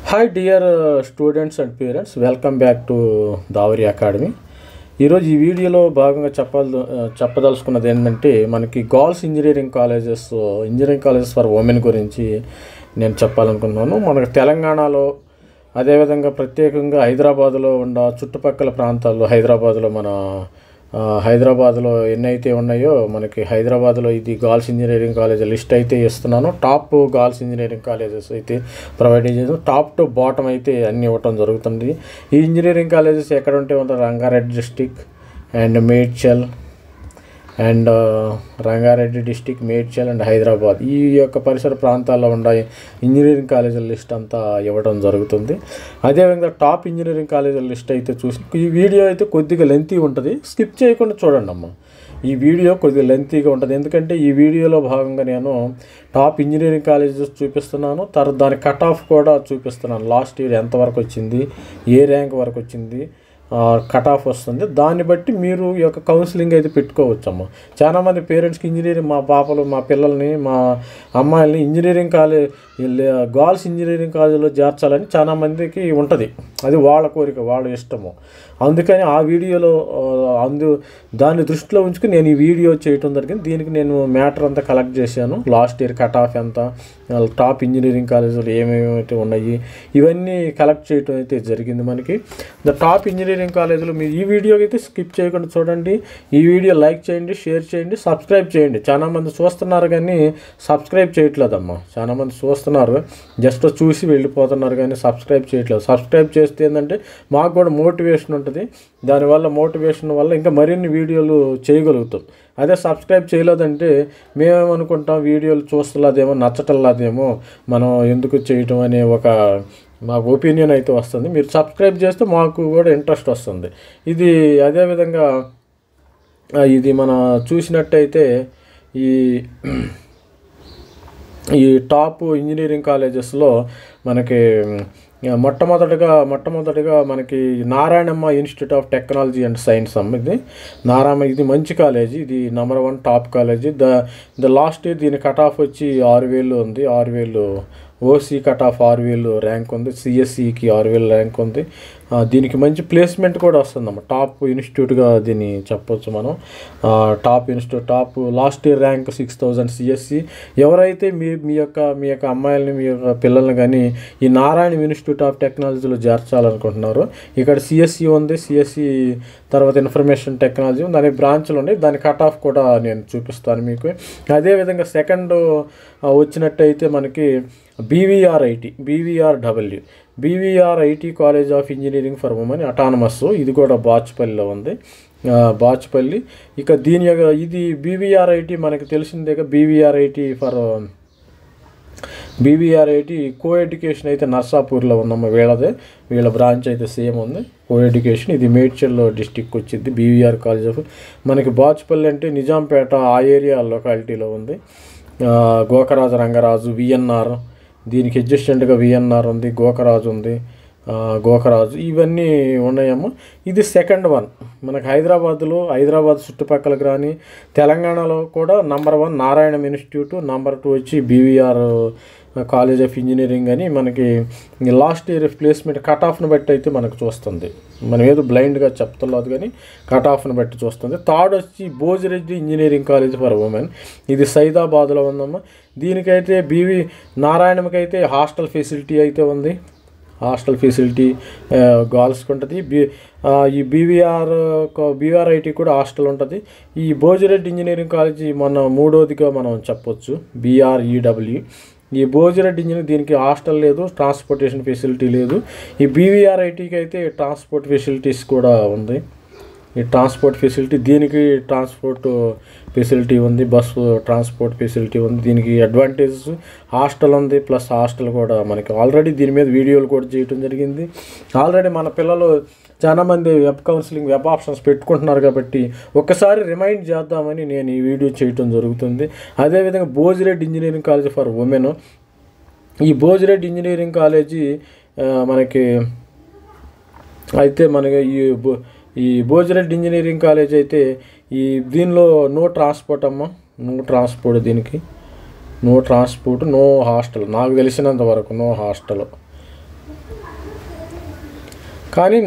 Hi dear students and parents, welcome back to దావరి academy. ఈరోజు ఈ వీడియోలో భాగంగా చెప్పదలుచుకున్నది ఏంటంటే, మనకి girls engineering colleges for women గురించి నేను చెప్పాలనుకున్నాను. మనకు తెలంగాణలో, అదేవిధంగా ప్రత్యేకంగా హైదరాబాద్లో ఉన్న చుట్టుపక్కల ప్రాంతాల్లో, హైదరాబాద్లో ఎన్నైతే ఉన్నాయో, మనకి హైదరాబాద్లో ఇది గర్ల్స్ ఇంజనీరింగ్ కాలేజ్ లిస్ట్ అయితే ఇస్తున్నాను. టాప్ గర్ల్స్ ఇంజనీరింగ్ కాలేజెస్ అయితే ప్రొవైడ్ చేసాను. టాప్ టు బాటమ్ అయితే అన్నీ ఇవ్వటం జరుగుతుంది. ఈ ఇంజనీరింగ్ కాలేజెస్ ఎక్కడ ఉంటే ఉంటారు? Rangareddy district and Medchal Rangareddy district, Medchal and Hyderabad, ఈ యొక్క పరిసర ప్రాంతాల్లో ఉన్న ఇంజనీరింగ్ కాలేజీల లిస్ట్ అంతా ఇవ్వడం జరుగుతుంది. అదేవిధంగా టాప్ ఇంజనీరింగ్ కాలేజీల లిస్ట్ అయితే చూసి, ఈ వీడియో అయితే కొద్దిగా లెంతీ ఉంటుంది, స్కిప్ చేయకుండా చూడండి అమ్మ. ఈ వీడియో కొద్దిగా లెంతీగా ఉంటుంది, ఎందుకంటే ఈ వీడియోలో భాగంగా నేను టాప్ ఇంజనీరింగ్ కాలేజెస్ చూపిస్తున్నాను, తర్వాత దాని కట్ ఆఫ్ కూడా చూపిస్తున్నాను. లాస్ట్ ఇయర్ ఎంతవరకు వచ్చింది, ఏ ర్యాంక్ వరకు వచ్చింది, కట్ ఆఫ్ వస్తుంది. దాన్ని బట్టి మీరు ఈ యొక్క కౌన్సిలింగ్ అయితే పెట్టుకోవచ్చమ్మ. చాలామంది పేరెంట్స్కి ఇంజనీరింగ్, మా పాపలు, మా పిల్లల్ని, మా అమ్మాయిల్ని గర్ల్స్ ఇంజనీరింగ్ కాలేజీలో చేర్చాలని చాలామందికి ఉంటుంది. అది వాళ్ళ కోరిక, వాళ్ళ ఇష్టము. అందుకని ఆ వీడియోలో దాన్ని దృష్టిలో ఉంచుకుని నేను ఈ వీడియో చేయటం జరిగింది. దీనికి నేను మ్యాటర్ అంతా కలెక్ట్ చేశాను. లాస్ట్ ఇయర్ కట్ ఆఫ్ ఎంత, టాప్ ఇంజనీరింగ్ కాలేజీలు ఏమేమైతే ఉన్నాయి, ఇవన్నీ కలెక్ట్ చేయటం అయితే జరిగింది. మనకి టాప్ ఇంజనీరింగ్ కాలేజీలు మీరు ఈ వీడియో అయితే స్కిప్ చేయకుండా చూడండి. ఈ వీడియో లైక్ చేయండి, షేర్ చేయండి, సబ్స్క్రైబ్ చేయండి. చాలామంది చూస్తున్నారు కానీ సబ్స్క్రైబ్ చేయట్లేదమ్మా. చాలామంది చూస్తున్నారు, జస్ట్ చూసి వెళ్ళిపోతున్నారు కానీ సబ్స్క్రైబ్ చేయట్లేదు. సబ్స్క్రైబ్ చేస్తే ఏంటంటే మాకు కూడా మోటివేషన్ ఉంటుంది. దానివల్ల మోటివేషన్ వల్ల ఇంకా మరిన్ని వీడియోలు చేయగలుగుతాం. అదే సబ్స్క్రైబ్ చేయలేదంటే మేమేమనుకుంటాం, వీడియోలు చూస్తలేదేమో, నచ్చటల్లాదేమో, మనం ఎందుకు చేయటం అనే ఒక మాకు ఒపీనియన్ అయితే వస్తుంది. మీరు సబ్స్క్రైబ్ చేస్తే మాకు కూడా ఇంట్రెస్ట్ వస్తుంది. ఇది అదేవిధంగా ఇది మనం చూసినట్టయితే ఈ టాప్ ఇంజనీరింగ్ కాలేజెస్లో మనకి మొట్టమొదటిగా మనకి Narayanamma institute of technology and science అమ్మ. ఇది మంచి కాలేజీ, ఇది number 1 top college. The last year దీని కట్ ఆఫ్ వచ్చి 6000 ఉంది. 6000 ఓసీ కట్ ఆఫ్ 6000 ర్యాంక్ ఉంది. సిఎస్సికి 6000 ర్యాంక్ ఉంది. దీనికి మంచి ప్లేస్మెంట్ కూడా వస్తుందమ్మ. టాప్ ఇన్స్టిట్యూట్గా దీన్ని చెప్పొచ్చు మనం. Top institute, last year rank 6000 CSE. ఎవరైతే మీ యొక్క అమ్మాయిలని, మీ యొక్క పిల్లల్ని కానీ ఈ నారాయణ ఇన్స్టిట్యూట్ ఆఫ్ టెక్నాలజీలో చేర్చాలనుకుంటున్నారు, ఇక్కడ సిఎస్సి ఉంది. సిఎస్సి తర్వాత ఇన్ఫర్మేషన్ టెక్నాలజీ ఉంది, దాని బ్రాంచ్లు ఉన్నాయి. దాని కట్ ఆఫ్ కూడా నేను చూపిస్తాను మీకు. అదేవిధంగా సెకండ్ వచ్చినట్టయితే మనకి BVRIT college of engineering for women autonomous, ఇది కూడా బాచుపల్లిలో ఉంది. బాచుపల్లి. ఇక ఇది బీవీఆర్ఐటీ మనకి తెలిసిందేగా. బీవీఆర్ఐటీ కో ఎడ్యుకేషన్ అయితే నర్సాపూర్లో ఉందమ్మ. వీళ్ళ బ్రాంచ్ అయితే సేమ్ ఉంది, కో ఎడ్యుకేషన్. ఇది మేడ్చల్ డిస్టిక్ వచ్చింది. బీవీఆర్ కాలేజ్ ఆఫ్ మనకి బాచుపల్లి అంటే నిజాంపేట ఆ ఏరియా లొకాలిటీలో ఉంది. గోకరాజు రంగరాజు, విఎన్ఆర్, దీనికి అడ్జస్టెంట్గా విఎన్ఆర్ ఉంది, గోకరాజు ఇవన్నీ ఉన్నాయమ్మా. ఇది సెకండ్ 1 మనకు హైదరాబాద్ చుట్టుపక్కల కానీ తెలంగాణలో కూడా నెంబర్ 1 నారాయణ ఇన్స్టిట్యూట్, నెంబర్ 2 వచ్చి బీవీఆర్ కాలేజ్ ఆఫ్ ఇంజనీరింగ్ అని మనకి లాస్ట్ ఇయర్ ప్లేస్మెంట్ కట్ ఆఫ్ను బట్టి అయితే మనకు చూస్తుంది. మనం ఏదో బ్లైండ్గా చెప్తులేదు కానీ కట్ ఆఫ్ను బట్టి చూస్తుంది. థర్డ్ వచ్చి Bhojireddy engineering college for women, ఇది సైదాబాద్లో ఉందమ్మా. దీనికైతే నారాయణకి అయితే హాస్టల్ ఫెసిలిటీ అయితే ఉంది. హాస్టల్ ఫెసిలిటీ గర్ల్స్కి ఉంటుంది. ఈ బీవీఆర్ఐటీ కూడా హాస్టల్ ఉంటుంది. ఈ భోజిరెడ్డి ఇంజనీరింగ్ కాలేజీ మన 3వదిగా మనం చెప్పొచ్చు, BREW. ఈ భోజిరెడ్డి ఇంజనీరింగ్ దీనికి హాస్టల్ లేదు, ట్రాన్స్పోర్టేషన్ ఫెసిలిటీ లేదు. ఈ బీవీఆర్ఐటీకి అయితే ట్రాన్స్పోర్ట్ ఫెసిలిటీస్ కూడా ఉంది. ఈ ట్రాన్స్పోర్ట్ ఫెసిలిటీ, దీనికి ట్రాన్స్పోర్ట్ ఫెసిలిటీ ఉంది, బస్సు ట్రాన్స్పోర్ట్ ఫెసిలిటీ ఉంది. దీనికి అడ్వాంటేజెస్ హాస్టల్ ఉంది, ప్లస్ హాస్టల్ కూడా మనకి ఆల్రెడీ దీని మీద వీడియోలు కూడా చేయడం జరిగింది. ఆల్రెడీ మన పిల్లలు చాలామంది వెబ్ ఆప్షన్స్ పెట్టుకుంటున్నారు కాబట్టి ఒక్కసారి రిమైండ్ చేద్దామని నేను ఈ వీడియో చేయటం జరుగుతుంది. అదేవిధంగా Bhojireddy engineering college for women, ఈ భోజిరెడ్డి ఇంజనీరింగ్ కాలేజీ మనకి ఈ భోజిరెడ్డి ఇంజనీరింగ్ కాలేజ్ అయితే దీనిలో నో ట్రాన్స్పోర్ట్ అమ్మ, దీనికి నో ట్రాన్స్పోర్ట్, నో హాస్టల్. నాకు తెలిసినంత వరకు నో హాస్టల్. కానీ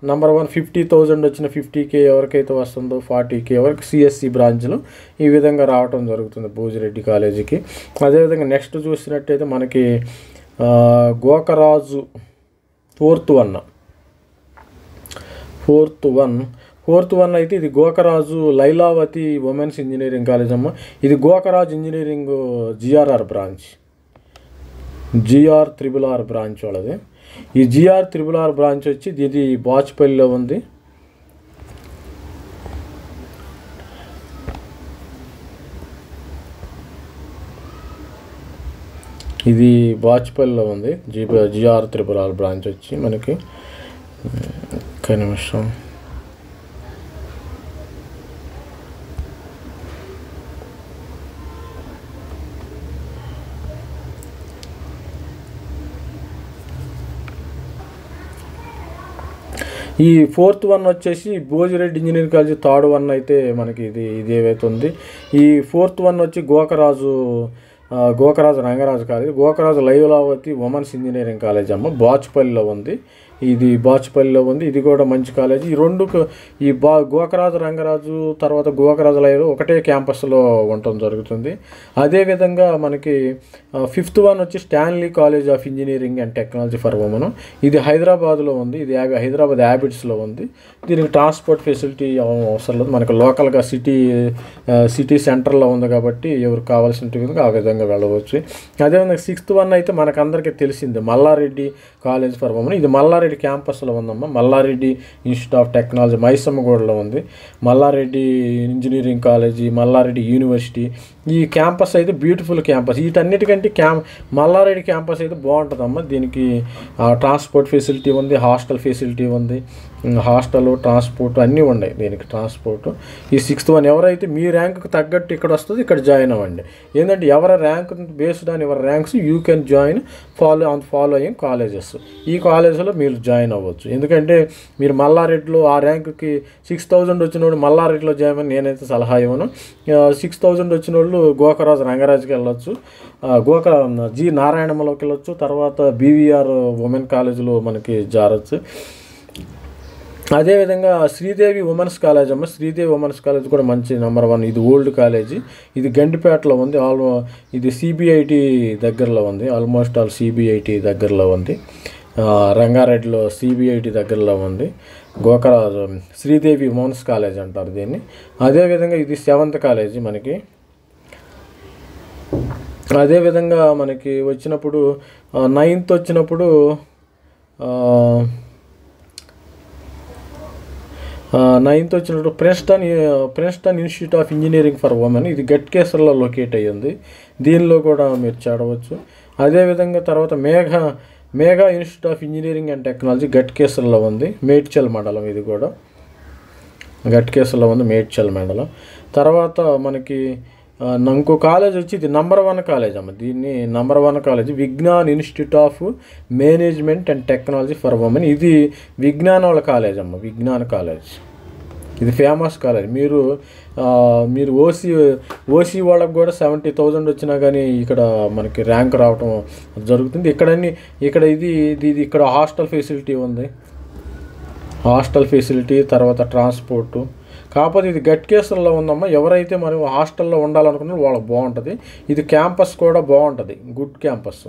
నంబర్ 1 50,000 వచ్చిన 50K ఎవరికైతే వస్తుందో 40K ఎవరికి సిఎస్సి బ్రాంచ్లో ఈ విధంగా రావటం జరుగుతుంది భోజిరెడ్డి కాలేజీకి. అదేవిధంగా నెక్స్ట్ చూసినట్టయితే మనకి గోకరాజు ఫోర్త్ వన్ అయితే ఇది Gokaraju Lailavathi women's engineering college అమ్మ. ఇది Gokaraju engineering GRR branch, GR RRR branch వాళ్ళది. ఈ GR RRR బ్రాంచ్ వచ్చి ఇది బాచుపల్లిలో ఉంది. ఇది బాచుపల్లిలో ఉంది GR RRR బ్రాంచ్ వచ్చి మనకి. ఒక్క నిమిషం. ఈ ఫోర్త్ వన్ వచ్చేసి Bhojireddy engineering college third one అయితే మనకి ఇది ఏవైతే ఉంది. ఈ ఫోర్త్ వన్ వచ్చి Gokaraju Rangaraju college, Gokaraju Lailavathi women's engineering college అమ్మ బాచుపల్లిలో ఉంది. ఇది బాచుపల్లిలో ఉంది. ఇది కూడా మంచి కాలేజీ. ఈ రెండు ఈ గోకరాజు రంగరాజు తర్వాత గోకరాజు లైలో ఒకటే క్యాంపస్లో ఉండటం జరుగుతుంది. అదేవిధంగా మనకి ఫిఫ్త్ వన్ వచ్చి Stanley college of engineering and technology for women. ఇది హైదరాబాద్లో ఉంది. ఇది హైదరాబాద్ హ్యాబిట్స్లో ఉంది. దీనికి ట్రాన్స్పోర్ట్ ఫెసిలిటీ అవసరం లేదు. మనకు లోకల్గా సిటీ సెంటర్లో ఉంది కాబట్టి ఎవరికి కావాల్సిన విధంగా ఆ విధంగా వెళ్ళవచ్చు. అదేవిధంగా సిక్స్త్ వన్ అయితే మనకందరికీ తెలిసింది మల్లారెడ్డి కాలేజ్ ఫర్ ఉమెన్. ఇది మల్లారెడ్డి క్యాంపస్లో ఉందమ్మా. మల్లారెడ్డి ఇన్స్టిట్యూట్ ఆఫ్ టెక్నాలజీ మైసమ్మగూడలో ఉంది. Malla Reddy engineering college, Malla Reddy university. ఈ క్యాంపస్ అయితే బ్యూటిఫుల్ క్యాంపస్. వీటన్నిటికంటే మల్లారెడ్డి క్యాంపస్ అయితే బాగుంటుందమ్మా. దీనికి ట్రాన్స్పోర్ట్ ఫెసిలిటీ ఉంది, హాస్టల్ ఫెసిలిటీ ఉంది. హాస్టల్, ట్రాన్స్పోర్ట్ అన్నీ ఉన్నాయి దీనికి. ట్రాన్స్పోర్ట్ ఈ సిక్స్త్ వన్ ఎవరైతే మీ ర్యాంకుకి తగ్గట్టు ఇక్కడ వస్తుంది ఇక్కడ జాయిన్ అవ్వండి. ఏంటంటే ఎవరి ర్యాంక్ బేస్డ్ ఆన్ ఎవరి ranks you can join following colleges. ఈ కాలేజీలో మీరు జాయిన్ అవ్వచ్చు. ఎందుకంటే మీరు మల్లారెడ్డిలో ఆ ర్యాంకుకి 6,000 వచ్చిన వాళ్ళు మల్లారెడ్డిలో జాయిన్ అని నేనైతే సలహా ఇవ్వను. 6,000 వచ్చిన వాళ్ళు గోకరాజు రంగరాజుకి వెళ్ళొచ్చు, జి నారాయణమ్మలోకి వెళ్ళొచ్చు, తర్వాత BVR ఉమెన్ కాలేజీలో మనకి జారచ్చు. అదేవిధంగా శ్రీదేవి ఉమెన్స్ కాలేజ్ అమ్మ. శ్రీదేవి ఉమెన్స్ కాలేజ్ కూడా మంచి నెంబర్ 1. ఇది ఓల్డ్ కాలేజీ. ఇది గండిపేటలో ఉంది. ఇది CBIT దగ్గరలో ఉంది. ఆల్మోస్ట్ ఆల్ CBIT దగ్గరలో ఉంది. రంగారెడ్డిలో CBIT దగ్గరలో ఉంది. గోకరాజు శ్రీదేవి ఉమెన్స్ కాలేజ్ అంటారు దీన్ని. అదేవిధంగా ఇది 7th కాలేజీ మనకి. అదేవిధంగా మనకి వచ్చినప్పుడు 9th వచ్చినప్పుడు 9th వచ్చినప్పుడు Princeton institute of engineering for women. ఇది గట్కేసర్లో లొకేట్ అయ్యింది. దీనిలో కూడా మీరు చేరవచ్చు. అదేవిధంగా తర్వాత Megha institute of engineering and technology గట్కేసర్లో ఉంది. మేడ్చల్ మండలం. ఇది కూడా గట్కేసర్లో ఉంది, మేడ్చల్ మండలం. తర్వాత మనకి ఇంకో కాలేజ్ వచ్చి ఇది నంబర్ 1 కాలేజ్ అమ్మ. దీన్ని number 1 college Vignan institute of management and technology for women. ఇది విజ్ఞాన్ వాళ్ళ కాలేజ్ అమ్మ, విజ్ఞాన్ కాలేజ్. ఇది ఫేమస్ కాలేజ్. మీరు ఓసీ వాళ్ళకు కూడా 70,000 వచ్చినా కానీ ఇక్కడ మనకి ర్యాంక్ రావటం జరుగుతుంది. ఇక్కడ హాస్టల్ ఫెసిలిటీ ఉంది. హాస్టల్ ఫెసిలిటీ తర్వాత ట్రాన్స్పోర్టు. కాకపోతే ఇది గట్కేసర్లో ఉందమ్మా. ఎవరైతే మనం హాస్టల్లో ఉండాలనుకున్నారో వాళ్ళకి బాగుంటుంది. ఇది క్యాంపస్ కూడా బాగుంటుంది. Good campus.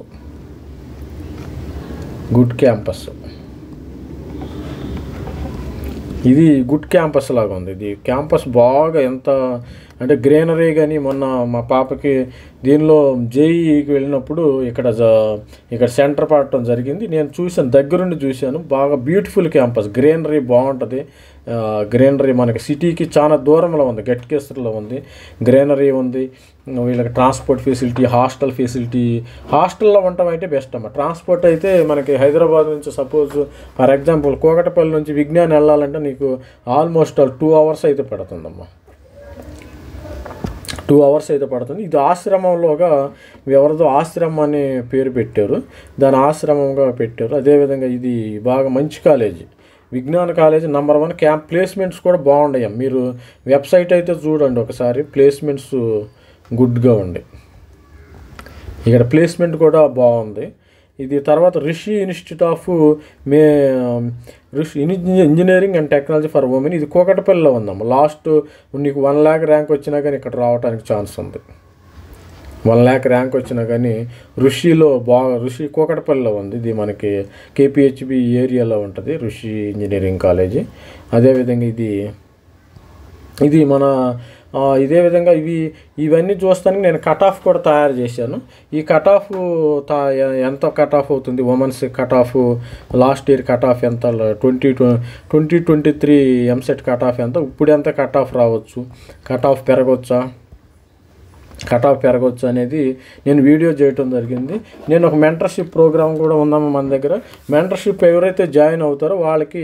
ఇది గుడ్ క్యాంపస్ లాగా ఉంది. ఇది క్యాంపస్ బాగా ఎంత అంటే గ్రీనరీ. కానీ మొన్న మా పాపకి దీనిలో JEEకి వెళ్ళినప్పుడు ఇక్కడ సెంటర్ పడటం జరిగింది. నేను చూశాను, దగ్గరుండి చూశాను. బాగా బ్యూటిఫుల్ క్యాంపస్, గ్రీనరీ బాగుంటుంది. గ్రీనరీ మనకి సిటీకి చాలా దూరంలో ఉంది, గట్కేసర్లో ఉంది. గ్రీనరీ ఉంది. వీళ్ళకి ట్రాన్స్పోర్ట్ ఫెసిలిటీ, హాస్టల్ ఫెసిలిటీ. హాస్టల్లో ఉండటం అయితే బెస్ట్ అమ్మ. ట్రాన్స్పోర్ట్ అయితే మనకి హైదరాబాద్ నుంచి సపోజ్ ఫర్ ఎగ్జాంపుల్ కోకటపల్లి నుంచి విజ్ఞాన్ వెళ్ళాలంటే నీకు ఆల్మోస్ట్ 2 hours అయితే పడుతుందమ్మా. 2 hours అయితే పడుతుంది. ఇది ఆశ్రమంలోగా ఎవరిదో ఆశ్రమం అనే పేరు పెట్టారు, దాని ఆశ్రమంగా పెట్టారు. అదేవిధంగా ఇది బాగా మంచి కాలేజీ, విజ్ఞాన కాలేజీ నంబర్ 1. ప్లేస్మెంట్స్ కూడా బాగున్నాయి. మీరు వెబ్సైట్ అయితే చూడండి ఒకసారి. ప్లేస్మెంట్స్ గుడ్గా ఉండే. ఇక్కడ ప్లేస్మెంట్ కూడా బాగుంది. ఇది తర్వాత Rishi institute of May Rishi engineering and technology for women, ఇది కూకట్పల్లిలో ఉందమ్మా. లాస్ట్ నీకు 1 lakh ర్యాంక్ వచ్చినా కానీ ఇక్కడ రావడానికి ఛాన్స్ ఉంది. 1 lakh ర్యాంక్ వచ్చినా కానీ ఋషిలో ఋషి కూకట్పల్లిలో ఉంది. ఇది మనకి కేపీహెచ్బి ఏరియాలో ఉంటుంది ఋషి ఇంజనీరింగ్ కాలేజీ. అదేవిధంగా ఇది మన ఇదే విధంగా ఇవన్నీ చూస్తానికి నేను కట్ ఆఫ్ కూడా తయారు చేశాను. ఈ కట్ ఆఫ్ ఎంత కట్ ఆఫ్ అవుతుంది, women's cut off last year cut off ఎంత, 2023 ఎంసెట్ కట్ ఆఫ్ ఎంత, ఇప్పుడు ఎంత కట్ ఆఫ్ రావచ్చు, కట్ ఆఫ్ పెరగవచ్చు అనేది నేను వీడియో చేయటం జరిగింది. నేను ఒక మెంటర్షిప్ ప్రోగ్రామ్ కూడా ఉందమ్మా మన దగ్గర. మెంటర్షిప్ ఎవరైతే జాయిన్ అవుతారో వాళ్ళకి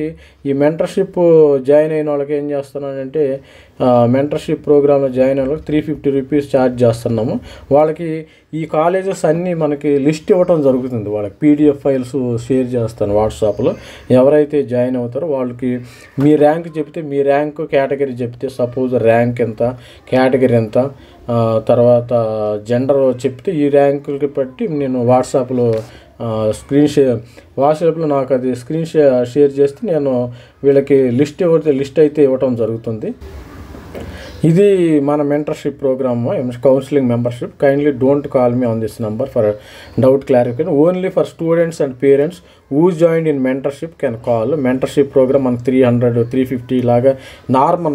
ఈ మెంటర్షిప్ జాయిన్ అయిన వాళ్ళకి ఏం చేస్తున్నానంటే మెంటర్షిప్ ప్రోగ్రాంలో జాయిన్ అయిన వాళ్ళకి 350 రూపీస్ ఛార్జ్ చేస్తున్నాము. వాళ్ళకి ఈ కాలేజెస్ అన్నీ మనకి లిస్ట్ ఇవ్వటం జరుగుతుంది. వాళ్ళకి పీడిఎఫ్ ఫైల్స్ షేర్ చేస్తాను వాట్సాప్లో. ఎవరైతే జాయిన్ అవుతారో వాళ్ళకి మీ ర్యాంక్ చెప్తే, మీ ర్యాంక్ కేటగిరీ చెప్తే, సపోజ్ ర్యాంక్ ఎంత, కేటగిరీ ఎంత, తర్వాత జెండర్ చెప్తే ఈ ర్యాంకులకి బట్టి నేను వాట్సాప్లో నాకు అది స్క్రీన్ షేర్ చేస్తే నేను వీళ్ళకి లిస్ట్ అయితే ఇవ్వటం జరుగుతుంది. ఇది మన mentorship programme, counselling membership. Kindly don't call me on this number for doubt clarification. Only for students and parents who join in mentorship can call. Mentorship programme మనకు 300, 350 లాగా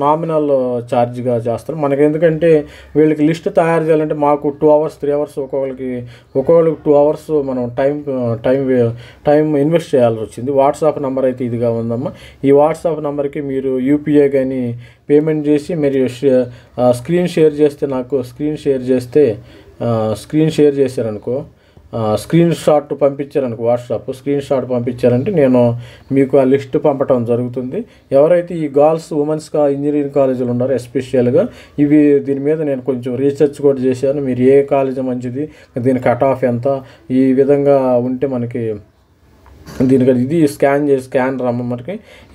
నామినల్ ఛార్జ్గా చేస్తారు మనకి. ఎందుకంటే వీళ్ళకి లిస్ట్ తయారు చేయాలంటే మాకు 2 hours 3 hours ఒక్కొక్కరికి 2 hours మనం టైం ఇన్వెస్ట్ చేయాల్సి వచ్చింది. వాట్సాప్ నెంబర్ అయితే ఇదిగా ఉందమ్మా. ఈ వాట్సాప్ నెంబర్కి మీరు యూపీఐ కానీ పేమెంట్ చేసి మీరు స్క్రీన్ షేర్ చేశారనుకో, స్క్రీన్ షాట్ పంపించారనుకో, వాట్సాప్ స్క్రీన్ షాట్ పంపించారంటే నేను మీకు ఆ లిస్ట్ పంపటం జరుగుతుంది. ఎవరైతే ఈ గర్ల్స్ ఉమెన్స్ ఇంజనీరింగ్ కాలేజీలు ఉన్నారో ఎస్పెషల్గా దీని మీద నేను కొంచెం రీసెర్చ్ కూడా చేశాను. మీరు ఏ కాలేజీ మంచిది, దీని కట్ ఆఫ్ ఎంత, ఈ విధంగా ఉంటే మనకి దీనికి ఇది స్కాన్ మనకి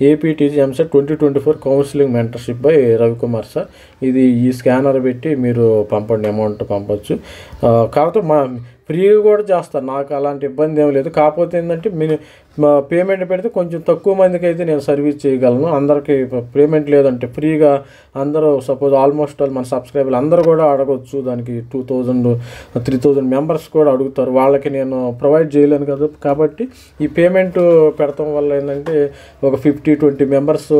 ఏపీటీజీ EAMCET 2024 counselling mentorship by Ravikumar sir. ఈ స్కానర్ పెట్టి మీరు పంపండి, అమౌంట్ పంపచ్చు. కాకపోతే ఫ్రీగా కూడా చేస్తాను, నాకు అలాంటి ఇబ్బంది ఏం లేదు. కాకపోతే ఏంటంటే పేమెంట్ పెడితే కొంచెం తక్కువ మందికి అయితే నేను సర్వీస్ చేయగలను. అందరికీ పేమెంట్ లేదంటే ఫ్రీగా అందరూ సపోజ్ ఆల్మోస్ట్ మన సబ్స్క్రైబర్లు అందరూ కూడా అడగవచ్చు. దానికి 2000, 3000 మెంబర్స్ కూడా అడుగుతారు. వాళ్ళకి నేను ప్రొవైడ్ చేయలేను కదా. కాబట్టి ఈ పేమెంట్ పెడతాం వల్ల ఏంటంటే ఒక 20 మెంబర్స్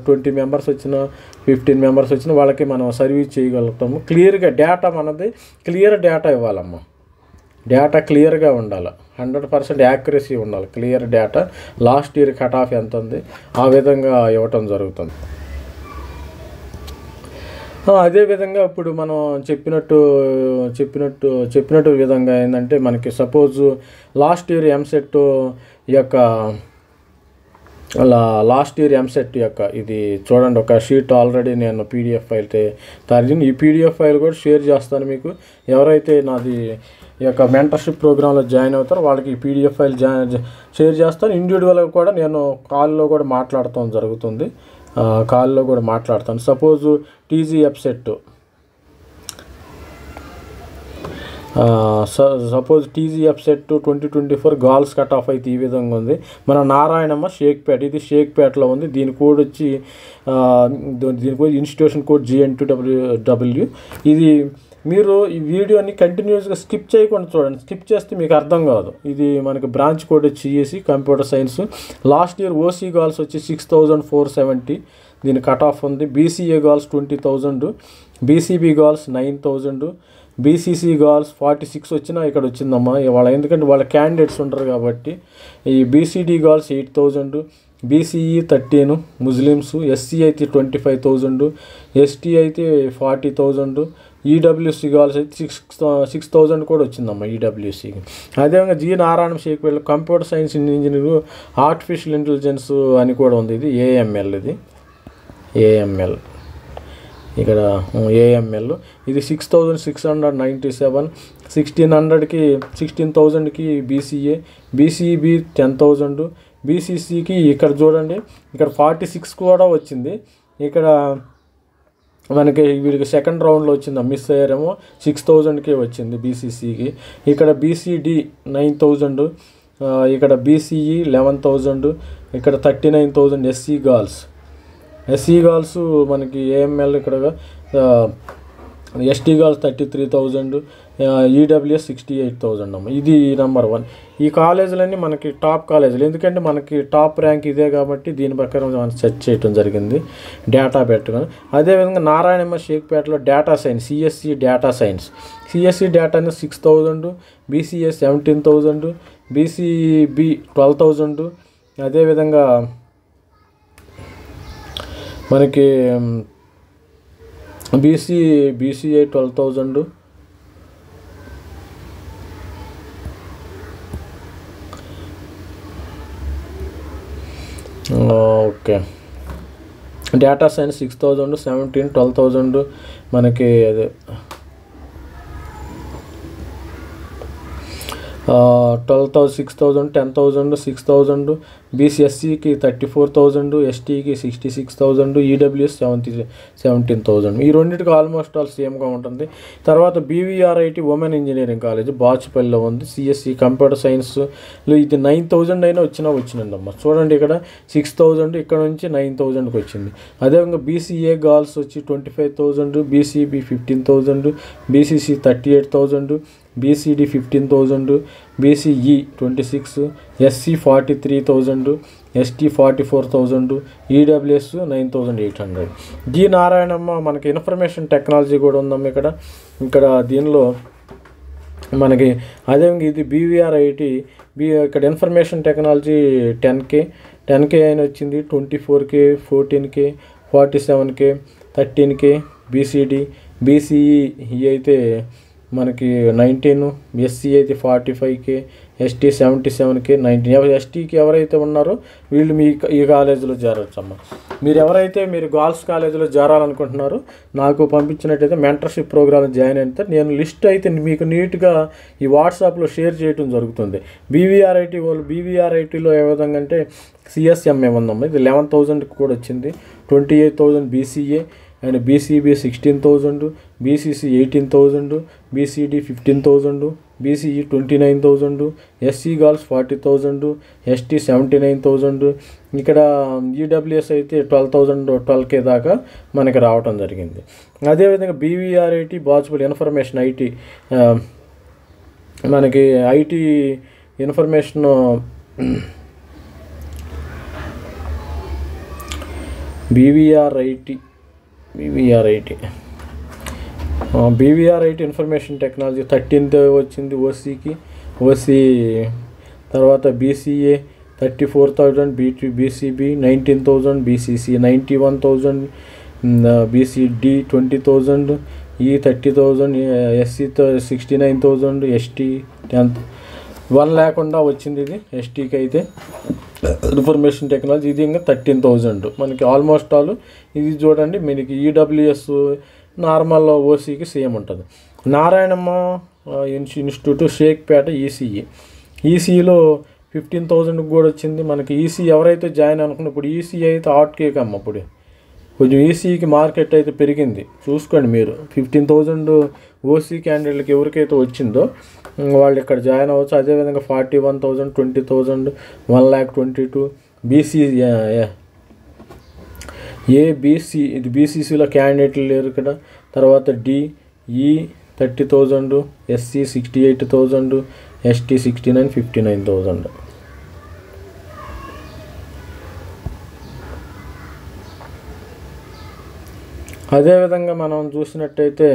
20 మెంబర్స్ వచ్చిన 15 మెంబర్స్ వచ్చిన వాళ్ళకి మనం సర్వీస్ చేయగలుగుతాము. క్లియర్గా డేటా మనది క్లియర్ డేటా ఇవ్వాలమ్మా. డేటా క్లియర్గా ఉండాలి, 100% యాక్యురసీ ఉండాలి. Clear data, last year cut off ఎంత ఉంది ఆ విధంగా ఇవ్వటం జరుగుతుంది. అదేవిధంగా ఇప్పుడు మనం చెప్పినట్టు విధంగా ఏంటంటే మనకి సపోజ్ లాస్ట్ ఇయర్ ఎంసెట్ యొక్క ఇది చూడండి, ఒక షీట్ ఆల్రెడీ నేను పీడిఎఫ్ ఫైల్ తయారు. ఈ పీడిఎఫ్ ఫైల్ కూడా షేర్ చేస్తాను మీకు. ఎవరైతే నాది ఈ యొక్క మెంటర్షిప్ ప్రోగ్రాంలో జాయిన్ అవుతారో వాళ్ళకి ఈ పీడిఎఫ్ ఫైల్ షేర్ చేస్తాను. ఇండివిజువల్గా కూడా నేను కాల్లో కూడా మాట్లాడటం జరుగుతుంది. Suppose TG EAPCET, suppose TG EAPCET 2024 girls cut off అయితే ఈ విధంగా ఉంది. మన నారాయణమ్మ షేక్పేట, ఇది షేక్పేటలో ఉంది. దీని కోడ్ వచ్చి ఇన్స్టిట్యూషన్ కోడ్ GN2W. ఇది మీరు ఈ వీడియోని కంటిన్యూస్గా స్కిప్ చేయకుండా చూడండి. స్కిప్ చేస్తే మీకు అర్థం కాదు. ఇది మనకి బ్రాంచ్ కోడ్ వచ్చి CSE computer science. Last year OC girls వచ్చి 6470 దీని కట్ ఆఫ్ ఉంది. BCA girls 20,000, BCB girls 9,000, BCC girls 46 వచ్చినా ఇక్కడ వచ్చిందమ్మా ఎందుకంటే వాళ్ళ క్యాండిడేట్స్ ఉంటారు కాబట్టి. ఈ BCD girls 8,000, BCE 13 Muslims, SC అయితే 25,000, ST అయితే 40,000, EWC గర్ల్స్ అయితే 6,000 కూడా వచ్చిందమ్మా EWCకి. అదేవిధంగా G Narayana Shaikpet computer science engineering artificial intelligence అని కూడా ఉంది. ఇది AML, AML ఇక్కడ AML. ఇది 6,697, 16,000కి BCA, BCB 10,000, BCCకి ఇక్కడ చూడండి ఇక్కడ 46 కూడా వచ్చింది. ఇక్కడ మనకి వీడికి సెకండ్ రౌండ్లో వచ్చింది, మిస్ అయ్యారేమో 6,000కే వచ్చింది BCCకి. ఇక్కడ BCD 9,000, ఇక్కడ బీసీఈ 11,000, ఇక్కడ 39,000 ఎస్సీ గర్ల్స్ మనకి ఏఎంఎల్ ఇక్కడ ఎస్టీ గర్ల్స్ 33,000, ఈడబ్ల్యూఎస్ 68,000 అమ్మ. ఇది నెంబర్ 1. ఈ కాలేజీలన్నీ మనకి టాప్ కాలేజీలు, ఎందుకంటే మనకి టాప్ ర్యాంక్ ఇదే కాబట్టి దీని ప్రకారం మనం సెర్చ్ చేయడం జరిగింది డేటా పెట్టుకొని. అదేవిధంగా నారాయణమ్మ షేక్పేటలో data science, CSC data science, CSC data 6,000, BCS 17,000, BCB 12,000. అదేవిధంగా మనకి బీసీఐ 12,000, ఓకే. డేటా సైన్స్ 6,000, 17, 12,000 మనకి అదే 6,000, 10,000, 6,000, బీసీఎస్సీకి 34,000, ఎస్టీకి 66,000, ఈడబ్ల్యూఎస్ 17,000. ఈ రెండింటికి ఆల్మోస్ట్ ఆల్ సేమ్గా ఉంటుంది. తర్వాత బీవీఆర్ఐటి ఉమెన్ ఇంజనీరింగ్ కాలేజ్ బాచుపల్లిలో ఉంది. సిఎస్సి కంప్యూటర్ సైన్స్లో ఇది 9,000 అయినా వచ్చిందమ్మా. చూడండి ఇక్కడ 6,000, ఇక్కడ నుంచి 9,000కి వచ్చింది. అదేవిధంగా బీసీఏ గర్ల్స్ వచ్చి 25,000, BCB 15,000, BCC 38,000, BCD 15,000, BCE 26, SC 43,000, ST 44,000, EWS 9,800. G Narayanamma మనకి ఇన్ఫర్మేషన్ టెక్నాలజీ కూడా ఉందమ్మ ఇక్కడ దీనిలో మనకి. అదేవిధంగా ఇది బీవీఆర్ఐటి ఇక్కడ ఇన్ఫర్మేషన్ టెక్నాలజీ 10K అయిన వచ్చింది, 24K, 14K, 47K, 13K. BCE అయితే మనకి 19, ఎస్సీ అయితే 45K, ఎస్టీ 77K, 19. ఎస్టీకి ఎవరైతే ఉన్నారో వీళ్ళు ఈ కాలేజీలో చేరవచ్చమ్మా. మీరు గర్ల్స్ కాలేజీలో చేరాలనుకుంటున్నారో నాకు పంపించినట్టయితే మెంటర్షిప్ ప్రోగ్రామ్ జాయిన్ అయితే నేను లిస్ట్ అయితే మీకు నీట్గా ఈ వాట్సాప్లో షేర్ చేయడం జరుగుతుంది. బీవీఆర్ఐటీలో ఏ విధంగా అంటే సిఎస్ఎంఏ ఉందమ్మా, ఇది 11,000కి కూడా వచ్చింది. 28,000 BCA and BCB 16,000, BCC 18,000, BCD 15,000, BCE 29,000, SC girls 40,000, ST 79,000. ఇక్కడ ఈడబ్ల్యూఎస్ అయితే 12K దాకా మనకి రావటం జరిగింది. అదేవిధంగా బీవీఆర్ఐటి బాచుపల్లి ఇన్ఫర్మేషన్ ఐటీ మనకి IT information BVRIT information technology 13th వచ్చింది ఓసీ. తర్వాత బీసీఏ 34,000, బీసీబీ 19,000, బీసీసీ 91,000, బీసీడీ 20,000, ఈ 30,000, ఎస్సీ 69,000, ఎస్టీ 1 లేకుండా వచ్చింది. ఇది ఎస్టీకి అయితే ఇన్ఫర్మేషన్ టెక్నాలజీ ఇది ఇంకా 13,000 మనకి ఆల్మోస్ట్ ఆల్. ఇది చూడండి మనకి ఈడబ్ల్యూఎస్ నార్మల్ ఓసీకి సేమ్ ఉంటుంది. నారాయణమ్మ ఇన్స్టిట్యూట్ షేక్పేట ఈసీఈలో 15,000 కూడా వచ్చింది మనకి. ఈసీ ఎవరైతే జాయిన్ అనుకున్న ఇప్పుడు ఈసీ అయితే హాట్ కేక్ అమ్మ. ఇప్పుడు కొంచెం ఈసీకి మార్కెట్ అయితే పెరిగింది, చూసుకోండి మీరు. 15,000 ఓసీ క్యాండిడేట్లకి ఎవరికైతే వచ్చిందో వాళ్ళు ఇక్కడ జాయిన్ అవ్వచ్చు. అదేవిధంగా 41,000, 20,000, 1,22,000 బీసీ ఇది బీసీసీలో క్యాండిడేట్లు లేరు ఇక్కడ. తర్వాత డిఈ 30,000, ఎస్సీ 68,000, ఎస్టీ 69, 59,000. అదేవిధంగా మనం చూసినట్టయితే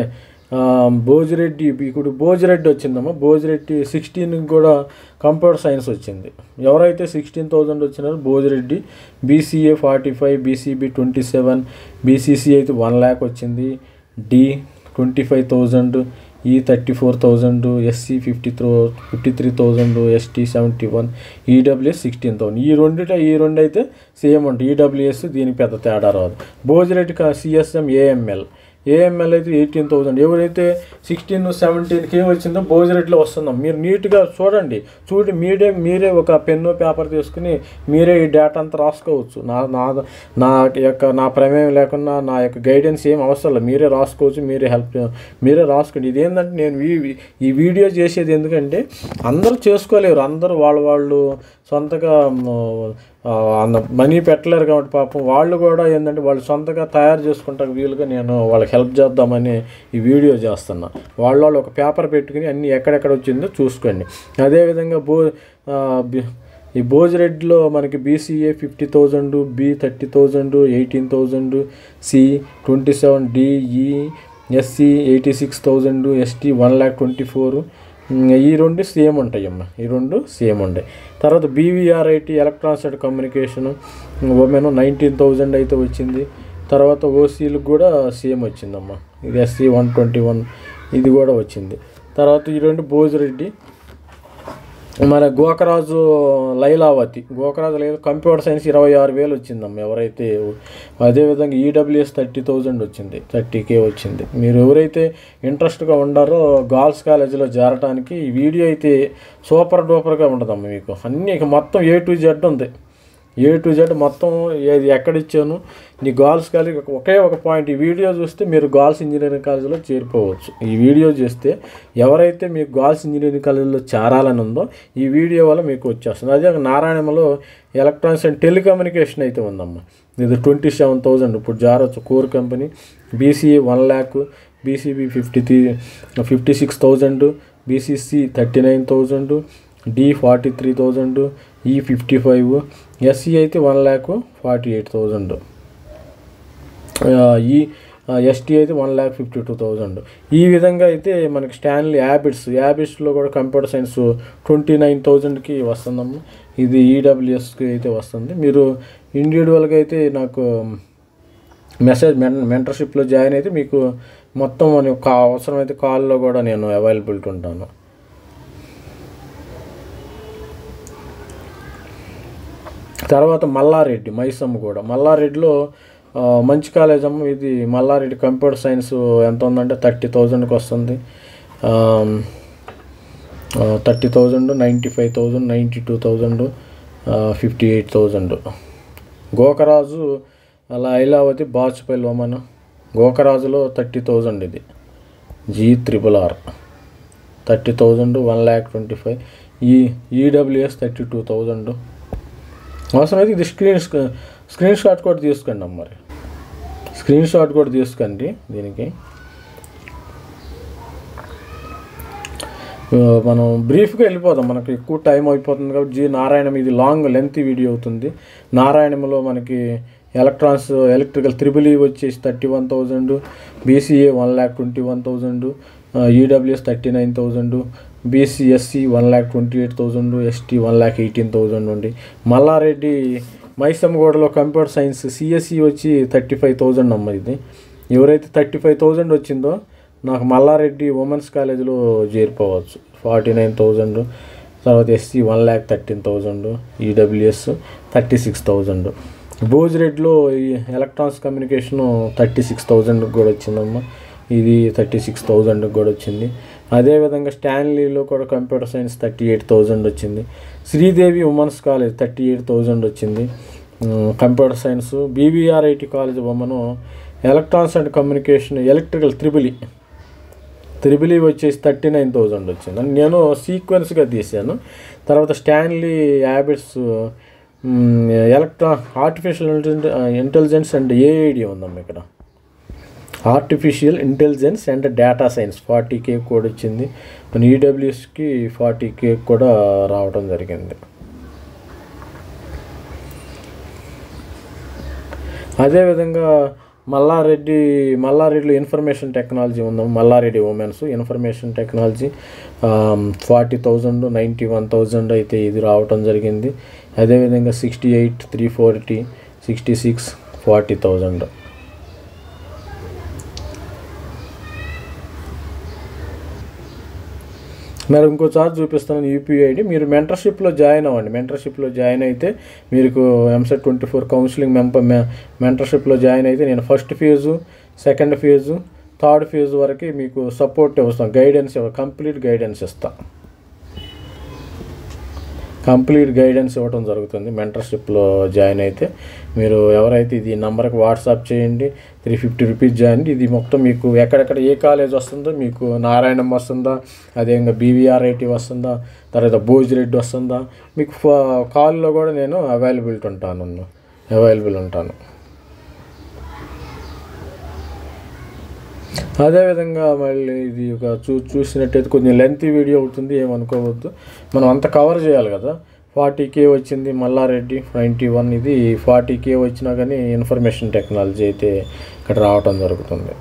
భోజిరెడ్డి వచ్చిందమ్మా. భోజిరెడ్డి 16 కూడా కంప్యూటర్ సైన్స్ వచ్చింది. ఎవరైతే 16,000 వచ్చినారో భోజిరెడ్డి. బీసీఏ 45, బీసీబీ 27, బీసీసీ అయితే 1 lakh వచ్చింది. డి 25,000, ఈ 34,000, ఎస్సీ 53,000, ఎస్టీ 71, ఈడబ్ల్యూఎస్ 16,000. ఈ రెండు అయితే సేమ్ ఉంటుంది. ఈడబ్ల్యూఎస్ దీనికి పెద్ద తేడా రాదు. భోజిరెడ్డి సిఎస్ఎం ఏఎంఎల్ అయితే 18,000. ఎవరైతే 16-17K వచ్చిందో భోజరెడ్లో వస్తుందాం. మీరు నీట్గా చూడండి మీరే ఒక పెన్ను పేపర్ తీసుకుని మీరే ఈ డేటా అంతా రాసుకోవచ్చు. నా ప్రమేయం లేకుండా నా యొక్క గైడెన్స్ ఏం అవసరం లేదు. మీరే రాసుకోవచ్చు, మీరే రాసుకోండి. ఇదేంటంటే నేను ఈ వీడియో చేసేది ఎందుకంటే అందరూ చేసుకోలేరు, అందరూ వాళ్ళు సొంతగా మనీ పెట్టలేరు కాబట్టి పాపం వాళ్ళు కూడా ఏంటంటే వాళ్ళు సొంతగా తయారు చేసుకుంటారు వీలుగా నేను వాళ్ళకి హెల్ప్ చేద్దామని ఈ వీడియో చేస్తున్నా. వాళ్ళు ఒక పేపర్ పెట్టుకుని అన్నీ ఎక్కడెక్కడ వచ్చిందో చూసుకోండి. అదేవిధంగా ఈ భోజరెడ్డిలో మనకి BCA 50,000, B 30,000, 18,000, C 27, D E SC 86,000, ST 1,24,000. ఈ రెండు సేమ్ ఉంటాయమ్మా, ఈ రెండు సేమ్ ఉంటాయి. తర్వాత BVRIT electronics and communication women 19,000 అయితే వచ్చింది. తర్వాత ఓసీలకు కూడా సేమ్ వచ్చిందమ్మా. ఇది SC 121 ఇది కూడా వచ్చింది. తర్వాత ఈ రెండు భోజరెడ్డి. మన గోకరాజు లైలావతి కంప్యూటర్ సైన్స్ 26,000 వచ్చిందమ్మా ఎవరైతే. అదేవిధంగా EWS 30,000 వచ్చింది, 30K వచ్చింది. మీరు ఎవరైతే ఇంట్రెస్ట్గా ఉండారో గర్ల్స్ కాలేజీలో చేరడానికి ఈ వీడియో అయితే సూపర్ డూపర్గా ఉంటుందమ్మా. మీకు అన్నీ మొత్తం A to Z ఉంది, A to Z మొత్తం ఏది ఎక్కడ ఇచ్చాను. నీ గర్ల్స్ కాలేజ్ ఒకే ఒక పాయింట్, ఈ వీడియో చూస్తే మీరు గర్ల్స్ ఇంజనీరింగ్ కాలేజీలో చేరిపోవచ్చు. ఈ వీడియో చేస్తే ఎవరైతే మీకు గర్ల్స్ ఇంజనీరింగ్ కాలేజీలో చేరాలని ఉందో ఈ వీడియో వల్ల మీకు వచ్చేస్తుంది. అదే నారాయణలో ఎలక్ట్రానిక్స్ అండ్ టెలికమ్యూనికేషన్ అయితే ఉందమ్మా. ఇది 27,000 ఇప్పుడు జారొచ్చు. Core company. BCA 1 lakh, BCB 56,000, BCC 39,000, D 43,000, E 55, SC అయితే 1,48,000, ST అయితే 1,52,000. ఈ విధంగా అయితే మనకి స్టాన్లీ యాబిట్స్లో కూడా కంప్యూటర్ సైన్స్ 29,000కి వస్తుందమ్మా. ఇది EWSకి అయితే వస్తుంది. మీరు ఇండివిజువల్గా అయితే నాకు మెంటర్షిప్లో జాయిన్ అయితే మీకు మొత్తం అవసరమైతే కాల్లో కూడా నేను అవైలబిలిటీ ఉంటాను. తర్వాత మల్లారెడ్డి మైసమ్మ కూడా. మల్లారెడ్డిలో మంచి కాలేజ్ అమ్మ ఇది. మల్లారెడ్డి కంప్యూటర్ సైన్స్ ఎంత ఉందంటే 30,000కి వస్తుంది. 30,000, 95,000, 92,000, 58,000. గోకరాజు లైలావతి బాచుపల్లి వమన్. గోకరాజులో 30,000 ఇది. GRRR 30,000, 1,25,000. EWS 32,000. అవసరమైతే ఇది స్క్రీన్ షాట్ కూడా తీసుకోండి అమ్మ. మరి స్క్రీన్ షాట్ కూడా తీసుకోండి. దీనికి మనం బ్రీఫ్గా వెళ్ళిపోదాం, మనకి ఎక్కువ టైం అయిపోతుంది కాబట్టి. నారాయణం ఇది లెంత్ వీడియో అవుతుంది. నారాయణంలో మనకి ఎలక్ట్రికల్ EEE వచ్చేసి 31,000, BCA 1,21,000, EWS 39,000, BCSC 1,28,000, ST 1,18,000 నుండి. మల్లారెడ్డి మైసమ్మగూడలో కంప్యూటర్ సైన్స్ CSE వచ్చి 35,000 అమ్మ. ఇది ఎవరైతే 35,000 వచ్చిందో నాకు మల్లారెడ్డి ఉమెన్స్ కాలేజీలో చేరిపోవచ్చు. 49,000. తర్వాత SC 1,13,000, EWS 36,000. భోజ్రెడ్డిలో ఈ ఎలక్ట్రానిక్స్ కమ్యూనికేషను 36,000 కూడా వచ్చిందమ్మా. ఇది 36,000 కూడా వచ్చింది. అదేవిధంగా స్టాన్లీలో కూడా కంప్యూటర్ సైన్స్ 38,000 వచ్చింది. శ్రీదేవి ఉమెన్స్ కాలేజ్ 38,000 వచ్చింది కంప్యూటర్ సైన్స్. BVRIT కాలేజ్ బొమ్మను electronics and communication electrical EEE వచ్చేసి 39,000 వచ్చింది. నేను సీక్వెన్స్గా తీసాను. తర్వాత స్టాన్లీ యాబిట్స్ ఆర్టిఫిషియల్ ఇంటెలిజెన్స్ అండ్ AID ఉందమ్మా. ఇక్కడ artificial intelligence and data science 40K కూడా వచ్చింది. మన EWSకి 40K కూడా రావడం జరిగింది. అదేవిధంగా మల్లారెడ్డిలో ఇన్ఫర్మేషన్ టెక్నాలజీ ఉందాం. మల్లారెడ్డి ఉమెన్స్ ఇన్ఫర్మేషన్ టెక్నాలజీ 40,000, 91,000 అయితే ఇది రావటం జరిగింది. అదేవిధంగా 68, 340, 66, 40,000. మరి ఇంకోసారి చూపిస్తాను UPID. మీరు మెంటర్షిప్లో జాయిన్ అవ్వండి. మెంటర్షిప్లో జాయిన్ అయితే మీకు MSET 24 కౌన్సిలింగ్ మెంటర్షిప్లో జాయిన్ అయితే నేను first phase, second phase, third phase వరకు మీకు సపోర్ట్ ఇస్తాం, గైడెన్స్ కంప్లీట్ గైడెన్స్ ఇస్తాం. కంప్లీట్ గైడెన్స్ ఇవ్వడం జరుగుతుంది. మెంటర్షిప్లో జాయిన్ అయితే మీరు ఎవరైతే ఇది నంబర్కి వాట్సాప్ చేయండి, 350 రూపీస్ జాయిన్. ఇది మొత్తం మీకు ఎక్కడెక్కడ ఏ కాలేజ్ వస్తుందో, మీకు నారాయణం వస్తుందా, అదేవిధంగా BVRIT వస్తుందా, తర్వాత భోజిరెడ్డి వస్తుందా, మీకు కాల్లో కూడా నేను అవైలబుల్ ఉంటాను. అదేవిధంగా మళ్ళీ ఇది ఒక చూసినట్టయితే కొంచెం లెంతీ వీడియో అవుతుంది, ఏమనుకోవద్దు. మనం అంత కవర్ చేయాలి కదా. 40K వచ్చింది మల్లారెడ్డి 91. ఇది 40K వచ్చినా కానీ ఇన్ఫర్మేషన్ టెక్నాలజీ అయితే ఇక్కడ రావటం జరుగుతుంది.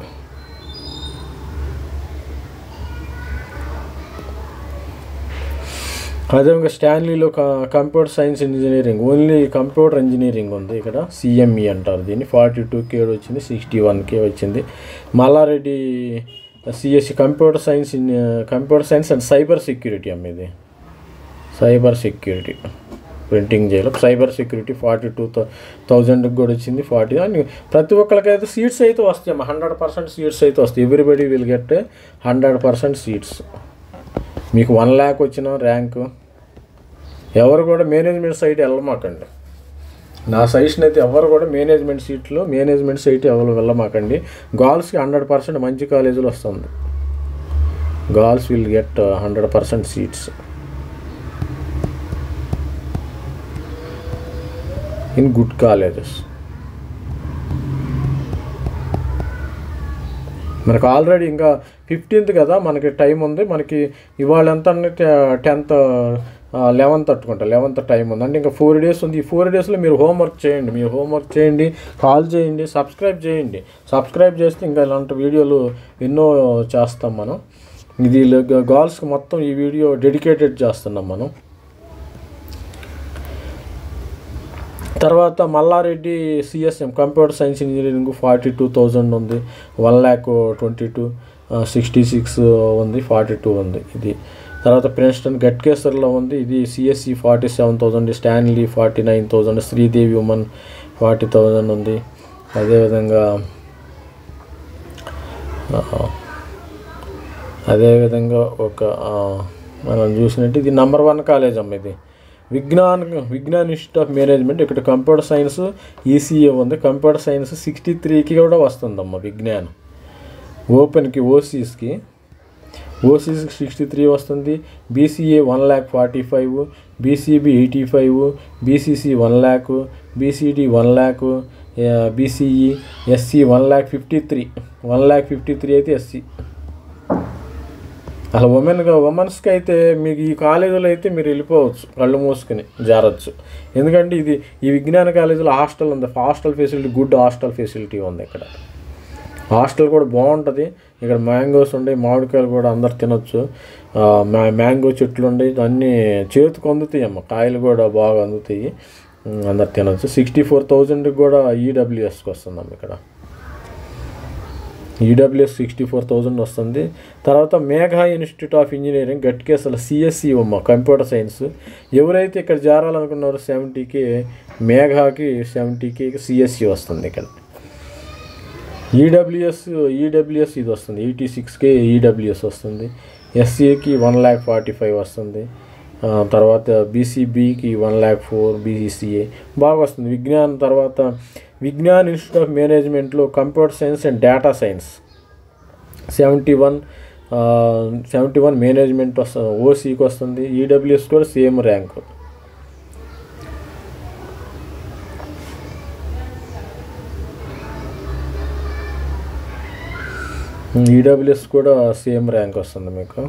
అదేవిధంగా స్టాన్లీలో computer science engineering, only computer engineering ఉంది ఇక్కడ. CME అంటారు దీన్ని. 42K వచ్చింది, 61K వచ్చింది. Mallareddy CSE computer science and cyber security ఇది. సైబర్ సెక్యూరిటీ ప్రింటింగ్ చేయాలి. సైబర్ సెక్యూరిటీ 42,000 కూడా వచ్చింది. 40 అని ప్రతి ఒక్కరికైతే సీట్స్ అయితే వస్తాయి. 100% సీట్స్ అయితే వస్తాయి. Everybody will get 100% seats. మీకు 1 lakh వచ్చిన ర్యాంకు. ఎవరు కూడా మేనేజ్మెంట్ సైట్ వెళ్ళమాకండి. నా సజెషన్ అయితే ఎవరు కూడా మేనేజ్మెంట్ సైట్ ఎవరు వెళ్ళమాకండి. గర్ల్స్కి 100% మంచి కాలేజీలు వస్తుంది. Girls will get 100% seats in good colleges. మనకు ఆల్రెడీ ఇంకా 15th కదా, మనకి టైం ఉంది. మనకి ఇవాళ ఎంత 10th 11th తట్టుకుంటా, 11th టైం ఉంది అంటే ఇంకా 4 days ఉంది. ఈ 4 daysలో మీరు హోంవర్క్ చేయండి, కాల్ చేయండి, సబ్స్క్రైబ్ చేస్తే ఇంకా ఇలాంటి వీడియోలు ఎన్నో చేస్తాం మనం. ఇది గర్ల్స్కి మొత్తం ఈ వీడియో డెడికేటెడ్ చేస్తున్నాం మనం. తర్వాత Malla Reddy CSM computer science engineering 42,000 ఉంది. 1,22,000 66 ఉంది, 42 ఉంది ఇది. తర్వాత ప్రిన్స్టన్ గట్కేసర్లో ఉంది. ఇది CSE 47,000, స్టాన్లీ 49,000, శ్రీదేవి ఉమెన్ 40,000 ఉంది. అదేవిధంగా ఒక మనం చూసినట్టు ఇది నంబర్ 1 కాలేజ్ అమ్మ. ఇది విజ్ఞాన్ ఇన్స్టిట్యూట్ ఆఫ్ మేనేజ్మెంట్. ఇక్కడ కంప్యూటర్ సైన్స్ ECA ఉంది. కంప్యూటర్ సైన్స్ 63కి కూడా వస్తుందమ్మా. విజ్ఞాన్ ఓపెన్కి ఓసీస్కి 63 వస్తుంది. BCA 1,45,000, BCB 85,000, BCC 1 lakh, BCD 1 lakh, BCE SC 1,53,000 అయితే SC. అసలు ఉమెన్స్కి అయితే మీకు ఈ కాలేజీలో అయితే మీరు వెళ్ళిపోవచ్చు, కళ్ళు మూసుకుని జారచ్చు. ఎందుకంటే ఈ విజ్ఞాన కాలేజీలో హాస్టల్ ఉంది. గుడ్ హాస్టల్ ఫెసిలిటీ ఉంది. ఇక్కడ హాస్టల్ కూడా బాగుంటుంది. ఇక్కడ మ్యాంగోస్ ఉంటాయి, మామిడికాయలు కూడా అందరు తినొచ్చు. మ్యాంగో చెట్లు ఉంటాయి, అన్నీ చేతికి అందుతాయి అమ్మ. కాయలు కూడా బాగా అందుతాయి, అందరు తినొచ్చు. 64,000 కూడా EWSకి వస్తుందమ్మ. ఇక్కడ EWS 64,000 వస్తుంది. తర్వాత మేఘా ఇన్స్టిట్యూట్ ఆఫ్ ఇంజనీరింగ్ గట్కేసర్ల CSE అమ్మ కంప్యూటర్ సైన్స్. ఎవరైతే ఇక్కడ చేరాలనుకున్నారో 70K, మేఘాకి 70K CSE వస్తుంది. ఇక్కడ EWS ఇది వస్తుంది, 86K EWS వస్తుంది. SCAకి 1,45,000 వస్తుంది. తర్వాత BCBకి 1,04,000, BCA బాగా వస్తుంది. తర్వాత విజ్ఞాన్ ఇన్స్టిట్యూట్ ఆఫ్ మేనేజ్మెంట్లో computer science and data science 71 management వస్తుంది, OCకి వస్తుంది. EWS కూడా సేమ్ ర్యాంకు. EWS కూడా సేమ్ ర్యాంక్ వస్తుంది మీకు.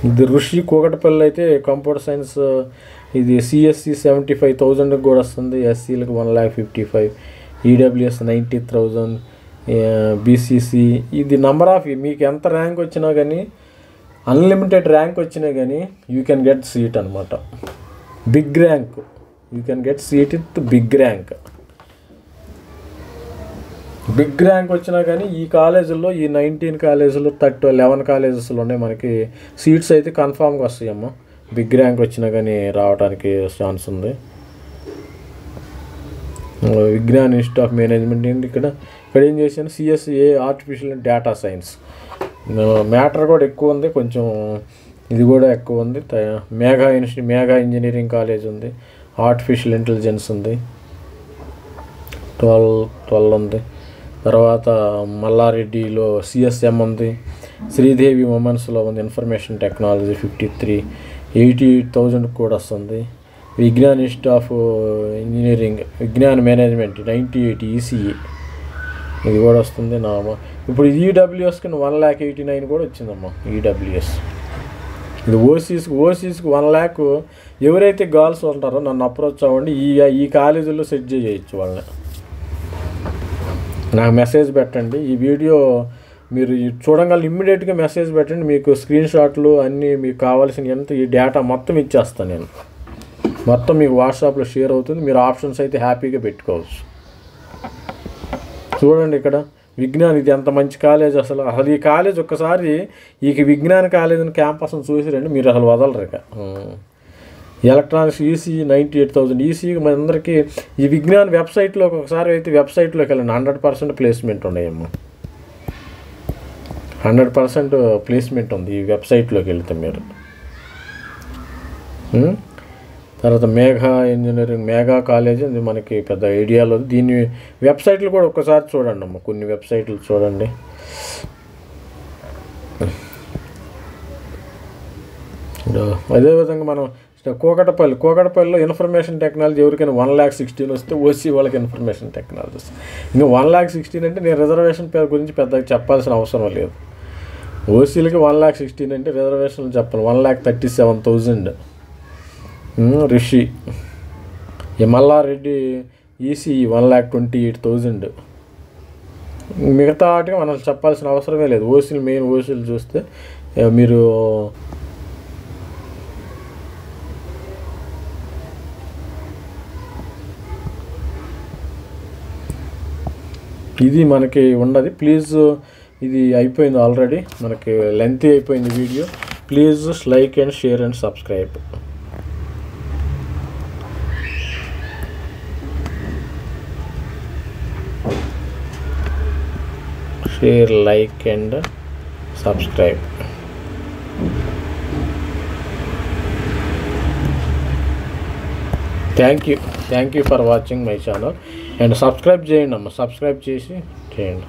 ఇది ఋషి కూకటపల్లి అయితే కంప్యూటర్ సైన్స్ ఇది CSE 75,000 కూడా వస్తుంది. SCలకు 1,55,000, EWS 90,000, BCC. ఇది నంబర్ ఆఫ్ మీకు ఎంత ర్యాంక్ వచ్చినా కానీ, అన్లిమిటెడ్ ర్యాంక్ వచ్చినా కానీ యూ కెన్ గెట్ సీట్ అనమాట. Big rank, you can get seat with big rank. Big rank వచ్చినా కానీ ఈ కాలేజీల్లో, ఈ 19 కాలేజీలు 11 కాలేజెస్లోనే మనకి సీట్స్ అయితే కన్ఫామ్గా వస్తాయమ్మా. బిగ్ ర్యాంక్ వచ్చినా కానీ రావడానికి ఛాన్స్ ఉంది. విజ్ఞాన్ ఇన్స్టిట్యూట్ ఆఫ్ మేనేజ్మెంట్ ఏంటి ఇక్కడ ఏం చేశాను, CSA artificial and data science. Matter కూడా ఎక్కువ ఉంది, కొంచెం ఇది కూడా ఎక్కువ ఉంది. మేఘా ఇంజనీరింగ్ కాలేజ్ ఉంది, ఆర్టిఫిషియల్ ఇంటెలిజెన్స్ ఉంది, 12 ఉంది. తర్వాత మల్లారెడ్డిలో సిఎస్ఎం ఉంది, శ్రీదేవి ఉమెన్స్లో ఉంది, ఇన్ఫర్మేషన్ టెక్నాలజీ 53, 88,000 కూడా వస్తుంది. Vignan institute of engineering Vignan management 98 ECE ఇది కూడా వస్తుంది. ఇప్పుడు ఈడబ్ల్యూఎస్కి 1,89,000 కూడా వచ్చిందమ్మా. ఈడబ్ల్యూఎస్ ఇది ఓసీస్కి 1,00,000. ఎవరైతే గర్ల్స్ ఉంటారో నన్ను అప్రోచ్ అవ్వండి, ఈ కాలేజీలో సెట్ చేయొచ్చు వాళ్ళని. నాకు మెసేజ్ పెట్టండి, ఈ వీడియో మీరు చూడగల ఇమ్మీడియట్గా మెసేజ్ పెట్టండి. మీకు స్క్రీన్ షాట్లు అన్నీ మీకు కావాల్సిన ఎంత ఈ డేటా మొత్తం ఇచ్చేస్తాను నేను. మొత్తం మీకు వాట్సాప్లో షేర్ అవుతుంది. మీరు ఆప్షన్స్ అయితే హ్యాపీగా పెట్టుకోవచ్చు. చూడండి ఇక్కడ విజ్ఞాన్, ఇది ఎంత మంచి కాలేజ్. అసలు ఈ కాలేజ్ ఒక్కసారి ఈ విజ్ఞాన కాలేజీని క్యాంపస్ని చూసిరండి, మీరు అసలు వదలరు. ఇక ఎలక్ట్రానిక్స్ ఈసీ 98,000 ఈసీకి మన అందరికీ ఈ విజ్ఞాన్ వెబ్సైట్లోకి ఒకసారి అయితే వెబ్సైట్లోకి వెళ్ళండి, 100% ప్లేస్మెంట్ ఉన్నాయమ్మా. 100% ప్లేస్మెంట్ ఉంది ఈ వెబ్సైట్లోకి వెళ్తే మీరు. తర్వాత మేఘా కాలేజ్ ఇది మనకి పెద్ద ఐడియాలో. దీని వెబ్సైట్లు కూడా ఒక్కసారి చూడండి అమ్మ, కొన్ని వెబ్సైట్లు చూడండి. అదేవిధంగా మనం కోకటపల్లిలో ఇన్ఫర్మేషన్ టెక్నాలజీ ఎవరికైనా 1,16,000 వస్తే ఓసీ వాళ్ళకి ఇన్ఫర్మేషన్ టెక్నాలజీ. ఇంకా 1,16,000 అంటే నేను రిజర్వేషన్ గురించి పెద్దగా చెప్పాల్సిన అవసరం లేదు. ఓసీలకి 1,16,000 అంటే రిజర్వేషన్లు చెప్పాలి. 1,37,000 రిషి. మల్లారెడ్డి ఈసీ 1,28,000. మిగతా వాటికి మనం చెప్పాల్సిన అవసరమే లేదు. మెయిన్ ఓసీలు చూస్తే మీరు ఇది మనకి ఉన్నది. ప్లీజ్ ఇది అయిపోయింది ఆల్రెడీ, మనకి లెంతీ అయిపోయింది video. Please like and share and subscribe. Share, like and subscribe. Thank you for watching my channel and subscribe చేయండి అమ్మ. సబ్స్క్రైబ్ చేయండి.